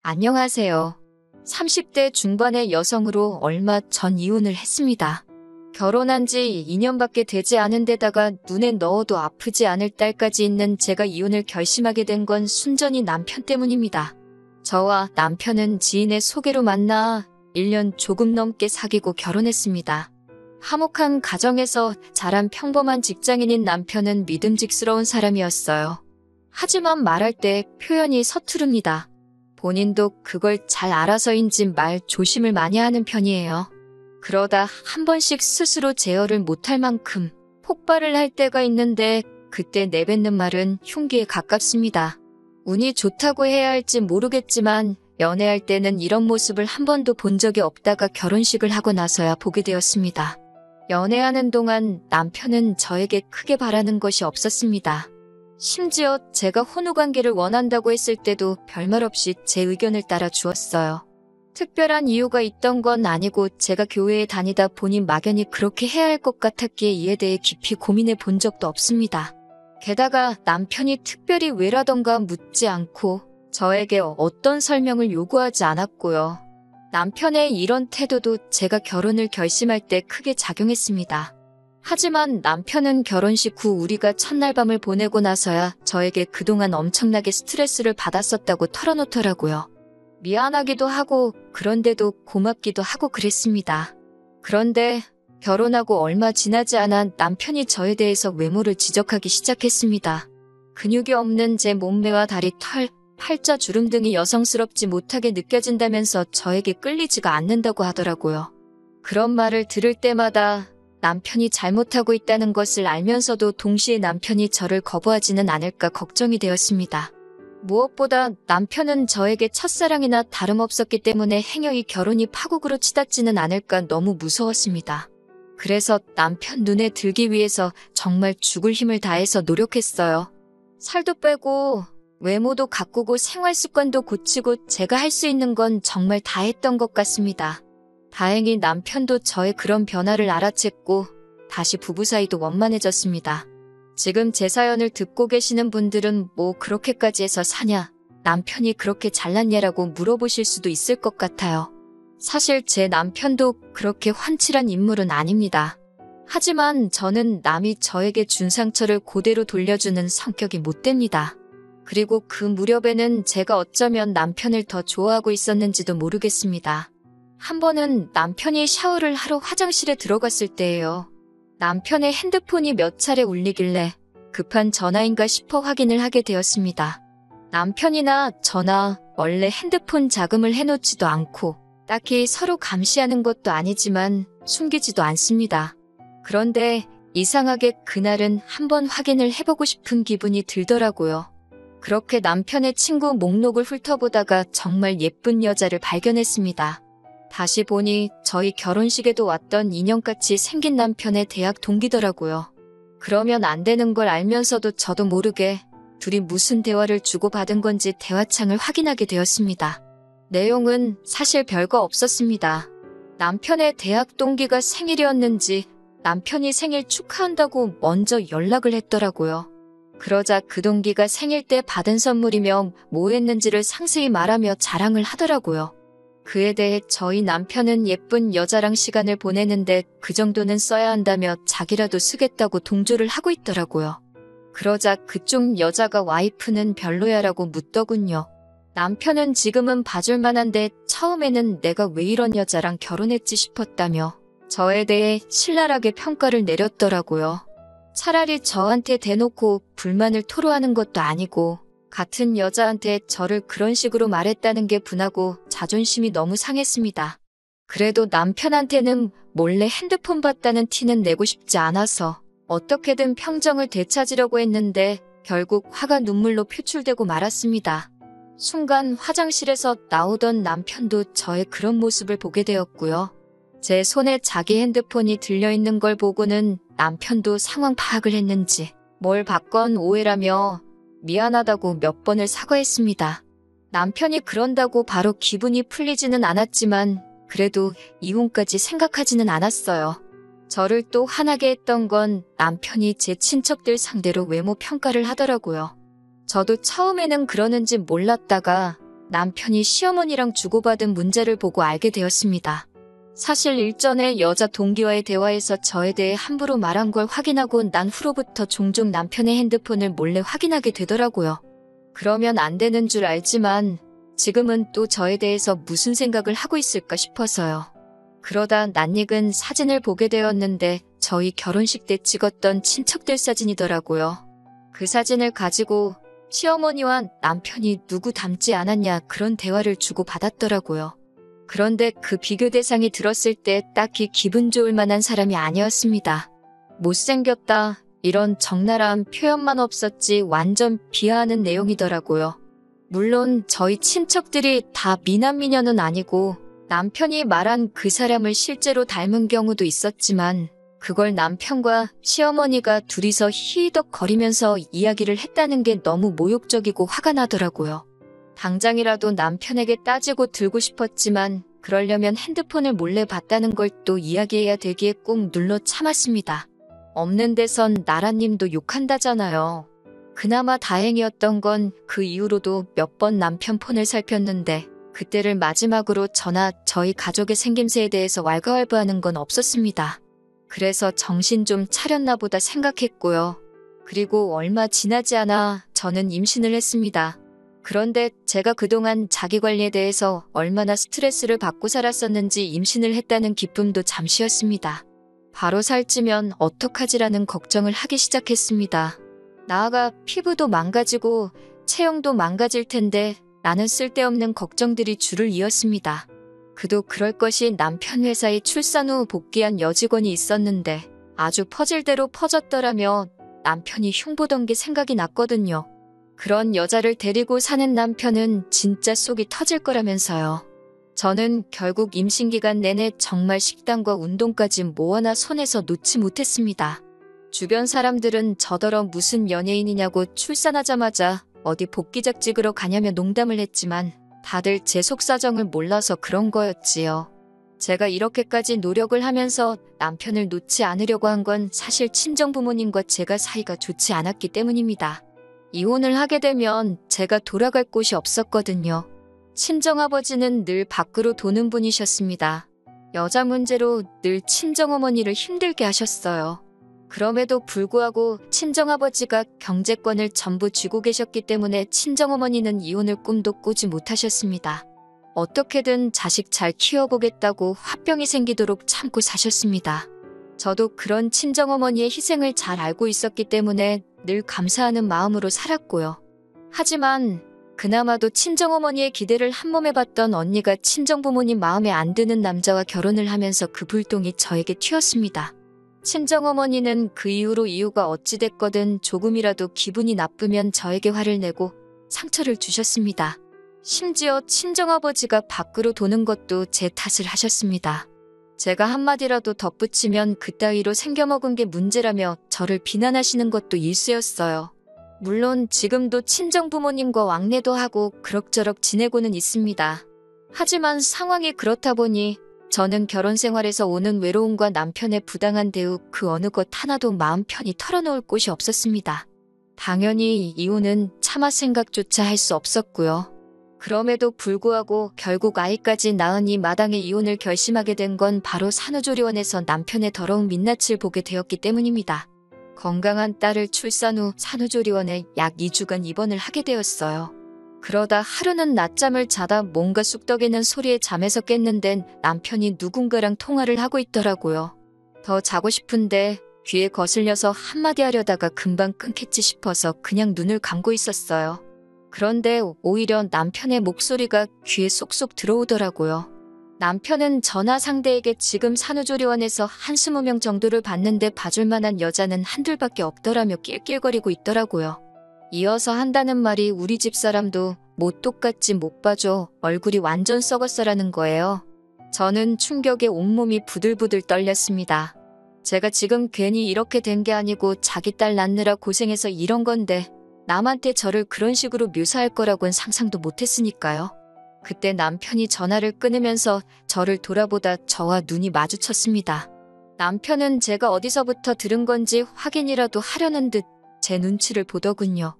안녕하세요. 30대 중반의 여성으로 얼마 전 이혼을 했습니다. 결혼한 지 2년밖에 되지 않은 데다가 눈에 넣어도 아프지 않을 딸까지 있는 제가 이혼을 결심하게 된 건 순전히 남편 때문입니다. 저와 남편은 지인의 소개로 만나 1년 조금 넘게 사귀고 결혼했습니다. 화목한 가정에서 자란 평범한 직장인인 남편은 믿음직스러운 사람이었어요. 하지만 말할 때 표현이 서투릅니다. 본인도 그걸 잘 알아서인지 말 조심을 많이 하는 편이에요. 그러다 한 번씩 스스로 제어를 못할 만큼 폭발을 할 때가 있는데 그때 내뱉는 말은 흉기에 가깝습니다. 운이 좋다고 해야 할지 모르겠지만 연애할 때는 이런 모습을 한 번도 본 적이 없다가 결혼식을 하고 나서야 보게 되었습니다. 연애하는 동안 남편은 저에게 크게 바라는 것이 없었습니다. 심지어 제가 혼후관계를 원한다고 했을 때도 별말 없이 제 의견을 따라 주었어요. 특별한 이유가 있던 건 아니고 제가 교회에 다니다 보니 막연히 그렇게 해야 할 것 같았기에 이에 대해 깊이 고민해 본 적도 없습니다. 게다가 남편이 특별히 왜라던가 묻지 않고 저에게 어떤 설명을 요구하지 않았고요. 남편의 이런 태도도 제가 결혼을 결심할 때 크게 작용했습니다. 하지만 남편은 결혼식 후 우리가 첫날 밤을 보내고 나서야 저에게 그동안 엄청나게 스트레스를 받았었다고 털어놓더라고요. 미안하기도 하고 그런데도 고맙기도 하고 그랬습니다. 그런데 결혼하고 얼마 지나지 않아 남편이 저에 대해서 외모를 지적하기 시작했습니다. 근육이 없는 제 몸매와 다리, 털, 팔자, 주름 등이 여성스럽지 못하게 느껴진다면서 저에게 끌리지가 않는다고 하더라고요. 그런 말을 들을 때마다 남편이 잘못하고 있다는 것을 알면서도 동시에 남편이 저를 거부하지는 않을까 걱정이 되었습니다. 무엇보다 남편은 저에게 첫사랑이나 다름없었기 때문에 행여이 결혼이 파국으로 치닫지는 않을까 너무 무서웠습니다. 그래서 남편 눈에 들기 위해서 정말 죽을 힘을 다해서 노력했어요. 살도 빼고 외모도 가꾸고 생활 습관도 고치고 제가 할 수 있는 건 정말 다 했던 것 같습니다. 다행히 남편도 저의 그런 변화를 알아챘고 다시 부부 사이도 원만해졌습니다. 지금 제 사연을 듣고 계시는 분들은 뭐 그렇게까지 해서 사냐, 남편이 그렇게 잘났냐라고 물어보실 수도 있을 것 같아요. 사실 제 남편도 그렇게 환칠한 인물은 아닙니다. 하지만 저는 남이 저에게 준 상처를 그대로 돌려주는 성격이 못 됩니다. 그리고 그 무렵에는 제가 어쩌면 남편을 더 좋아하고 있었는지도 모르겠습니다. 한 번은 남편이 샤워를 하러 화장실에 들어갔을 때예요. 남편의 핸드폰이 몇 차례 울리길래 급한 전화인가 싶어 확인을 하게 되었습니다. 남편이나 저나 원래 핸드폰 자금을 해놓지도 않고 딱히 서로 감시하는 것도 아니지만 숨기지도 않습니다. 그런데 이상하게 그날은 한번 확인을 해보고 싶은 기분이 들더라고요. 그렇게 남편의 친구 목록을 훑어보다가 정말 예쁜 여자를 발견했습니다. 다시 보니 저희 결혼식에도 왔던 인형같이 생긴 남편의 대학 동기더라고요. 그러면 안 되는 걸 알면서도 저도 모르게 둘이 무슨 대화를 주고받은 건지 대화창을 확인하게 되었습니다. 내용은 사실 별거 없었습니다. 남편의 대학 동기가 생일이었는지 남편이 생일 축하한다고 먼저 연락을 했더라고요. 그러자 그 동기가 생일 때 받은 선물이며 뭐 했는지를 상세히 말하며 자랑을 하더라고요. 그에 대해 저희 남편은 예쁜 여자랑 시간을 보내는데 그 정도는 써야 한다며 자기라도 쓰겠다고 동조를 하고 있더라고요. 그러자 그쪽 여자가 와이프는 별로야라고 묻더군요. 남편은 지금은 봐줄 만한데 처음에는 내가 왜 이런 여자랑 결혼했지 싶었다며 저에 대해 신랄하게 평가를 내렸더라고요. 차라리 저한테 대놓고 불만을 토로하는 것도 아니고 같은 여자한테 저를 그런 식으로 말했다는 게 분하고 자존심이 너무 상했습니다. 그래도 남편한테는 몰래 핸드폰 봤다는 티는 내고 싶지 않아서 어떻게든 평정을 되찾으려고 했는데 결국 화가 눈물로 표출되고 말았습니다. 순간 화장실에서 나오던 남편도 저의 그런 모습을 보게 되었고요. 제 손에 자기 핸드폰이 들려있는 걸 보고는 남편도 상황 파악을 했는지 뭘 봤건 오해라며 미안하다고 몇 번을 사과했습니다. 남편이 그런다고 바로 기분이 풀리지는 않았지만 그래도 이혼까지 생각하지는 않았어요. 저를 또 화나게 했던 건 남편이 제 친척들 상대로 외모 평가를 하더라고요. 저도 처음에는 그러는지 몰랐다가 남편이 시어머니랑 주고받은 문제를 보고 알게 되었습니다. 사실 일전에 여자 동기와의 대화에서 저에 대해 함부로 말한 걸 확인하고 난 후로부터 종종 남편의 핸드폰을 몰래 확인하게 되더라고요. 그러면 안 되는 줄 알지만 지금은 또 저에 대해서 무슨 생각을 하고 있을까 싶어서요. 그러다 낯익은 사진을 보게 되었는데 저희 결혼식 때 찍었던 친척들 사진이더라고요. 그 사진을 가지고 시어머니와 남편이 누구 닮지 않았냐 그런 대화를 주고받았더라고요. 그런데 그 비교 대상이 들었을 때 딱히 기분 좋을 만한 사람이 아니었습니다. 못생겼다 이런 적나라한 표현만 없었지 완전 비하하는 내용이더라고요. 물론 저희 친척들이 다 미남미녀는 아니고 남편이 말한 그 사람을 실제로 닮은 경우도 있었지만 그걸 남편과 시어머니가 둘이서 히덕거리면서 이야기를 했다는 게 너무 모욕적이고 화가 나더라고요. 당장이라도 남편에게 따지고 들고 싶었지만 그러려면 핸드폰을 몰래 봤다는 걸 또 이야기해야 되기에 꾹 눌러 참았습니다. 없는 데선 나라님도 욕한다잖아요. 그나마 다행이었던 건 그 이후로도 몇 번 남편 폰을 살폈는데 그때를 마지막으로 저나 저희 가족의 생김새에 대해서 왈가왈부하는 건 없었습니다. 그래서 정신 좀 차렸나 보다 생각했고요. 그리고 얼마 지나지 않아 저는 임신을 했습니다. 그런데 제가 그동안 자기관리에 대해서 얼마나 스트레스를 받고 살았었는지 임신을 했다는 기쁨도 잠시였습니다. 바로 살찌면 어떡하지라는 걱정을 하기 시작했습니다. 나아가 피부도 망가지고 체형도 망가질 텐데 라는 쓸데없는 걱정들이 줄을 이었습니다. 그도 그럴 것이 남편 회사에 출산 후 복귀한 여직원이 있었는데 아주 퍼질대로 퍼졌더라며 남편이 흉보던 게 생각이 났거든요. 그런 여자를 데리고 사는 남편은 진짜 속이 터질 거라면서요. 저는 결국 임신 기간 내내 정말 식단과 운동까지 뭐 하나 손에서 놓지 못했습니다. 주변 사람들은 저더러 무슨 연예인이냐고 출산하자마자 어디 복귀작 찍으러 가냐며 농담을 했지만 다들 제 속사정을 몰라서 그런 거였지요. 제가 이렇게까지 노력을 하면서 남편을 놓지 않으려고 한 건 사실 친정부모님과 제가 사이가 좋지 않았기 때문입니다. 이혼을 하게 되면 제가 돌아갈 곳이 없었거든요. 친정아버지는 늘 밖으로 도는 분이셨습니다. 여자 문제로 늘 친정어머니를 힘들게 하셨어요. 그럼에도 불구하고 친정아버지가 경제권을 전부 쥐고 계셨기 때문에 친정어머니는 이혼을 꿈도 꾸지 못하셨습니다. 어떻게든 자식 잘 키워보겠다고 화병이 생기도록 참고 사셨습니다. 저도 그런 친정어머니의 희생을 잘 알고 있었기 때문에 늘 감사하는 마음으로 살았고요. 하지만 그나마도 친정어머니의 기대를 한몸에 봤던 언니가 친정부모님 마음에 안 드는 남자와 결혼을 하면서 그 불똥이 저에게 튀었습니다. 친정어머니는 그 이후로 이유가 어찌됐거든 조금이라도 기분이 나쁘면 저에게 화를 내고 상처를 주셨습니다. 심지어 친정아버지가 밖으로 도는 것도 제 탓을 하셨습니다. 제가 한마디라도 덧붙이면 그따위로 생겨먹은 게 문제라며 저를 비난하시는 것도 일쑤였어요. 물론 지금도 친정부모님과 왕래도 하고 그럭저럭 지내고는 있습니다. 하지만 상황이 그렇다 보니 저는 결혼 생활에서 오는 외로움과 남편의 부당한 대우 그 어느 것 하나도 마음 편히 털어놓을 곳이 없었습니다. 당연히 이혼은 차마 생각조차 할 수 없었고요. 그럼에도 불구하고 결국 아이까지 낳은 이 마당에 이혼을 결심하게 된 건 바로 산후조리원에서 남편의 더러운 민낯을 보게 되었기 때문입니다. 건강한 딸을 출산 후 산후조리원에 약 2주간 입원을 하게 되었어요. 그러다 하루는 낮잠을 자다 뭔가 쑥덕이는 소리에 잠에서 깼는데 남편이 누군가랑 통화를 하고 있더라고요. 더 자고 싶은데 귀에 거슬려서 한마디 하려다가 금방 끊겠지 싶어서 그냥 눈을 감고 있었어요. 그런데 오히려 남편의 목소리가 귀에 쏙쏙 들어오더라고요. 남편은 전화 상대에게 지금 산후조리원에서 한 20명 정도를 봤는데 봐줄 만한 여자는 한둘밖에 없더라며 낄낄거리고 있더라고요. 이어서 한다는 말이 우리 집사람도 뭐 똑같지 못 봐줘 얼굴이 완전 썩었어라는 거예요. 저는 충격에 온몸이 부들부들 떨렸습니다. 제가 지금 괜히 이렇게 된 게 아니고 자기 딸 낳느라 고생해서 이런 건데 남한테 저를 그런 식으로 묘사할 거라고는 상상도 못했으니까요. 그때 남편이 전화를 끊으면서 저를 돌아보다 저와 눈이 마주쳤습니다. 남편은 제가 어디서부터 들은 건지 확인이라도 하려는 듯 제 눈치를 보더군요.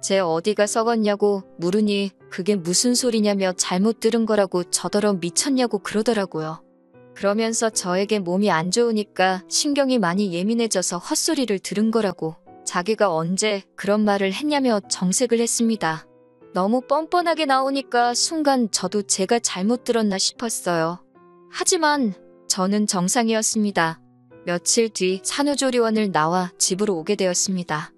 제 어디가 썩었냐고 물으니 그게 무슨 소리냐며 잘못 들은 거라고 저더러 미쳤냐고 그러더라고요. 그러면서 저에게 몸이 안 좋으니까 신경이 많이 예민해져서 헛소리를 들은 거라고 자기가 언제 그런 말을 했냐며 정색을 했습니다. 너무 뻔뻔하게 나오니까 순간 저도 제가 잘못 들었나 싶었어요. 하지만 저는 정상이었습니다. 며칠 뒤 산후조리원을 나와 집으로 오게 되었습니다.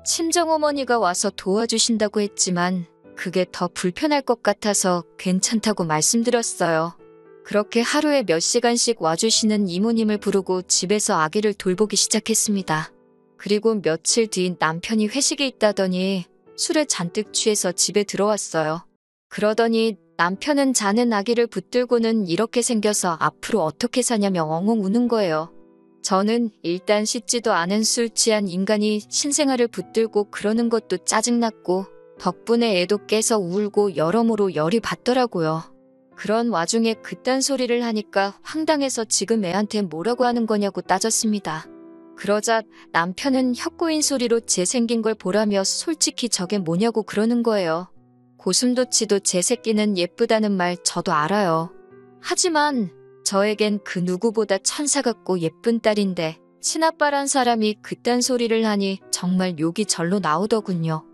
친정어머니가 와서 도와주신다고 했지만 그게 더 불편할 것 같아서 괜찮다고 말씀드렸어요. 그렇게 하루에 몇 시간씩 와주시는 이모님을 부르고 집에서 아기를 돌보기 시작했습니다. 그리고 며칠 뒤 남편이 회식에 있다더니 술에 잔뜩 취해서 집에 들어왔어요. 그러더니 남편은 자는 아기를 붙들고는 이렇게 생겨서 앞으로 어떻게 사냐며 엉엉 우는 거예요. 저는 일단 씻지도 않은 술 취한 인간이 신생아를 붙들고 그러는 것도 짜증났고 덕분에 애도 깨서 울고 여러모로 열이 받더라고요. 그런 와중에 그딴 소리를 하니까 황당해서 지금 애한테 뭐라고 하는 거냐고 따졌습니다. 그러자 남편은 혀꼬인 소리로 제 생긴 걸 보라며 솔직히 저게 뭐냐고 그러는 거예요. 고슴도치도 제 새끼는 예쁘다는 말 저도 알아요. 하지만 저에겐 그 누구보다 천사 같고 예쁜 딸인데 친아빠란 사람이 그딴 소리를 하니 정말 욕이 절로 나오더군요.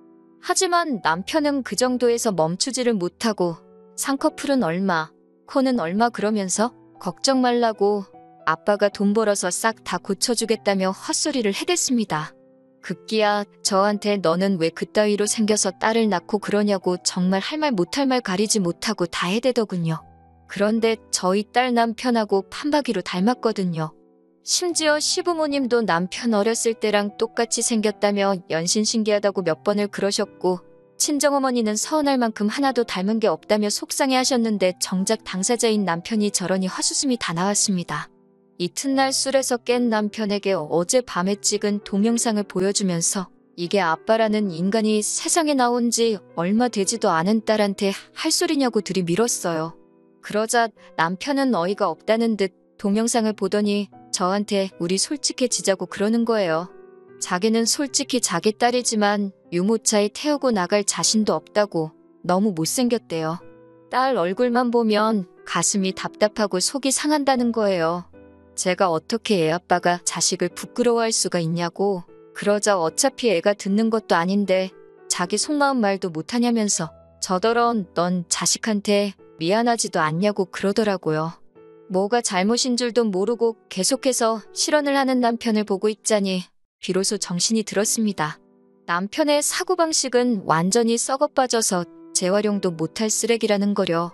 하지만 남편은 그 정도에서 멈추지를 못하고 쌍꺼풀은 얼마, 코는 얼마 그러면서 걱정 말라고 아빠가 돈 벌어서 싹 다 고쳐주겠다며 헛소리를 해댔습니다. 급기야 저한테 너는 왜 그따위로 생겨서 딸을 낳고 그러냐고 정말 할 말 못할 말 가리지 못하고 다 해대더군요. 그런데 저희 딸 남편하고 판박이로 닮았거든요. 심지어 시부모님도 남편 어렸을 때랑 똑같이 생겼다며 연신 신기하다고 몇 번을 그러셨고 친정어머니는 서운할 만큼 하나도 닮은 게 없다며 속상해하셨는데 정작 당사자인 남편이 저러니 헛웃음이 다 나왔습니다. 이튿날 술에서 깬 남편에게 어젯밤에 찍은 동영상을 보여주면서 이게 아빠라는 인간이 세상에 나온 지 얼마 되지도 않은 딸한테 할 소리냐고 들이밀었어요. 그러자 남편은 어이가 없다는 듯 동영상을 보더니 저한테 우리 솔직해지자고 그러는 거예요. 자기는 솔직히 자기 딸이지만 유모차에 태우고 나갈 자신도 없다고 너무 못생겼대요. 딸 얼굴만 보면 가슴이 답답하고 속이 상한다는 거예요. 제가 어떻게 애 아빠가 자식을 부끄러워할 수가 있냐고 그러자 어차피 애가 듣는 것도 아닌데 자기 속마음 말도 못하냐면서 저더러 넌 자식한테 미안하지도 않냐고 그러더라고요. 뭐가 잘못인 줄도 모르고 계속해서 실언을 하는 남편을 보고 있자니 비로소 정신이 들었습니다. 남편의 사고방식은 완전히 썩어빠져서 재활용도 못할 쓰레기라는 거려.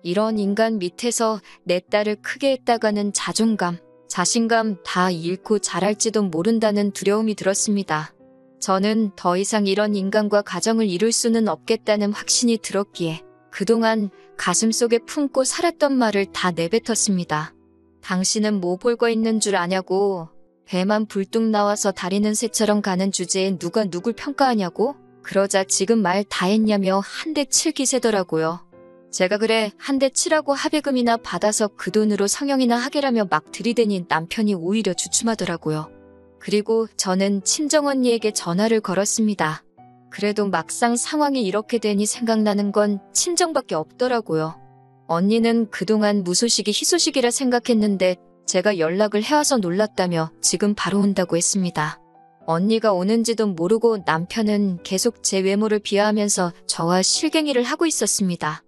이런 인간 밑에서 내 딸을 크게 했다가는 자존감, 자신감 다 잃고 자랄지도 모른다는 두려움이 들었습니다. 저는 더 이상 이런 인간과 가정을 이룰 수는 없겠다는 확신이 들었기에 그동안 가슴속에 품고 살았던 말을 다 내뱉었습니다. 당신은 뭐 볼거 있는 줄 아냐고. 배만 불뚝 나와서 다리는 새처럼 가는 주제에 누가 누굴 평가하냐고? 그러자 지금 말 다 했냐며 한 대 칠 기세더라고요. 제가 그래 한 대 치라고 합의금이나 받아서 그 돈으로 성형이나 하게라며 막 들이대니 남편이 오히려 주춤하더라고요. 그리고 저는 친정언니에게 전화를 걸었습니다. 그래도 막상 상황이 이렇게 되니 생각나는 건 친정밖에 없더라고요. 언니는 그동안 무소식이 희소식이라 생각했는데 제가 연락을 해와서 놀랐다며 지금 바로 온다고 했습니다. 언니가 오는지도 모르고 남편은 계속 제 외모를 비하하면서 저와 실갱이를 하고 있었습니다.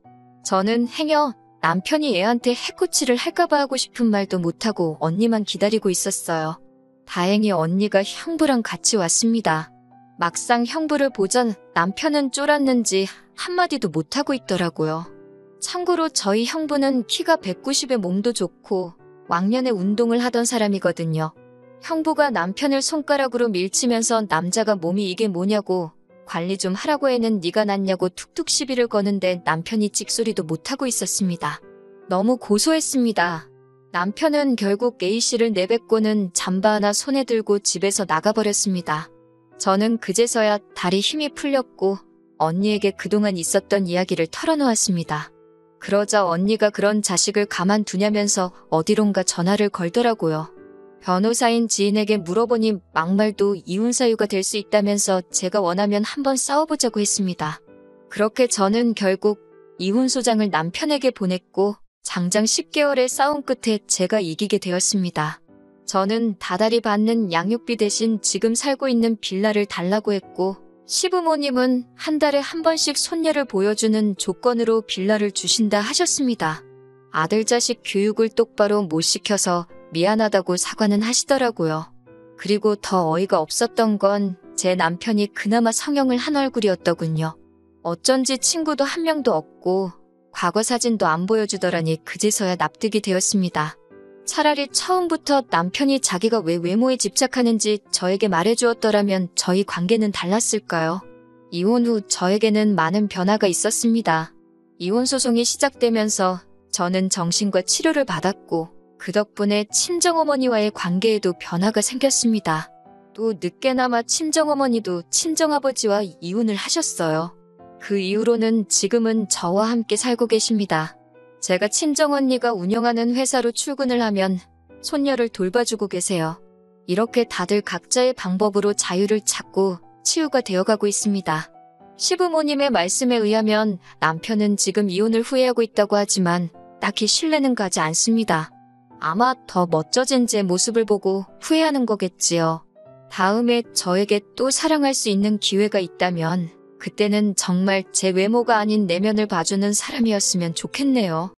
저는 행여 남편이 애한테 해코치를 할까봐 하고 싶은 말도 못하고 언니만 기다리고 있었어요. 다행히 언니가 형부랑 같이 왔습니다. 막상 형부를 보자 남편은 쫄았는지 한마디도 못하고 있더라고요. 참고로 저희 형부는 키가 190에 몸도 좋고 왕년에 운동을 하던 사람이거든요. 형부가 남편을 손가락으로 밀치면서 남자가 몸이 이게 뭐냐고 관리 좀 하라고 해는 네가 낫냐고 툭툭 시비를 거는데 남편이 찍소리도 못하고 있었습니다. 너무 고소했습니다. 남편은 결국 A씨를 내뱉고는 잠바 하나 손에 들고 집에서 나가버렸습니다. 저는 그제서야 다리 힘이 풀렸고 언니에게 그동안 있었던 이야기를 털어놓았습니다. 그러자 언니가 그런 자식을 가만두냐면서 어디론가 전화를 걸더라고요. 변호사인 지인에게 물어보니 막말도 이혼 사유가 될 수 있다면서 제가 원하면 한번 싸워보자고 했습니다. 그렇게 저는 결국 이혼 소장을 남편에게 보냈고 장장 10개월의 싸움 끝에 제가 이기게 되었습니다. 저는 다달이 받는 양육비 대신 지금 살고 있는 빌라를 달라고 했고 시부모님은 한 달에 한 번씩 손녀를 보여주는 조건으로 빌라를 주신다 하셨습니다. 아들 자식 교육을 똑바로 못 시켜서 미안하다고 사과는 하시더라고요. 그리고 더 어이가 없었던 건 제 남편이 그나마 성형을 한 얼굴이었더군요. 어쩐지 친구도 한 명도 없고 과거 사진도 안 보여주더라니 그제서야 납득이 되었습니다. 차라리 처음부터 남편이 자기가 왜 외모에 집착하는지 저에게 말해주었더라면 저희 관계는 달랐을까요? 이혼 후 저에게는 많은 변화가 있었습니다. 이혼 소송이 시작되면서 저는 정신과 치료를 받았고 그 덕분에 친정어머니와의 관계에도 변화가 생겼습니다. 또 늦게나마 친정어머니도 친정아버지와 이혼을 하셨어요. 그 이후로는 지금은 저와 함께 살고 계십니다. 제가 친정언니가 운영하는 회사로 출근을 하면 손녀를 돌봐주고 계세요. 이렇게 다들 각자의 방법으로 자유를 찾고 치유가 되어가고 있습니다. 시부모님의 말씀에 의하면 남편은 지금 이혼을 후회하고 있다고 하지만 딱히 신뢰는 가지 않습니다. 아마 더 멋져진 제 모습을 보고 후회하는 거겠지요. 다음에 저에게 또 사랑할 수 있는 기회가 있다면 그때는 정말 제 외모가 아닌 내면을 봐주는 사람이었으면 좋겠네요.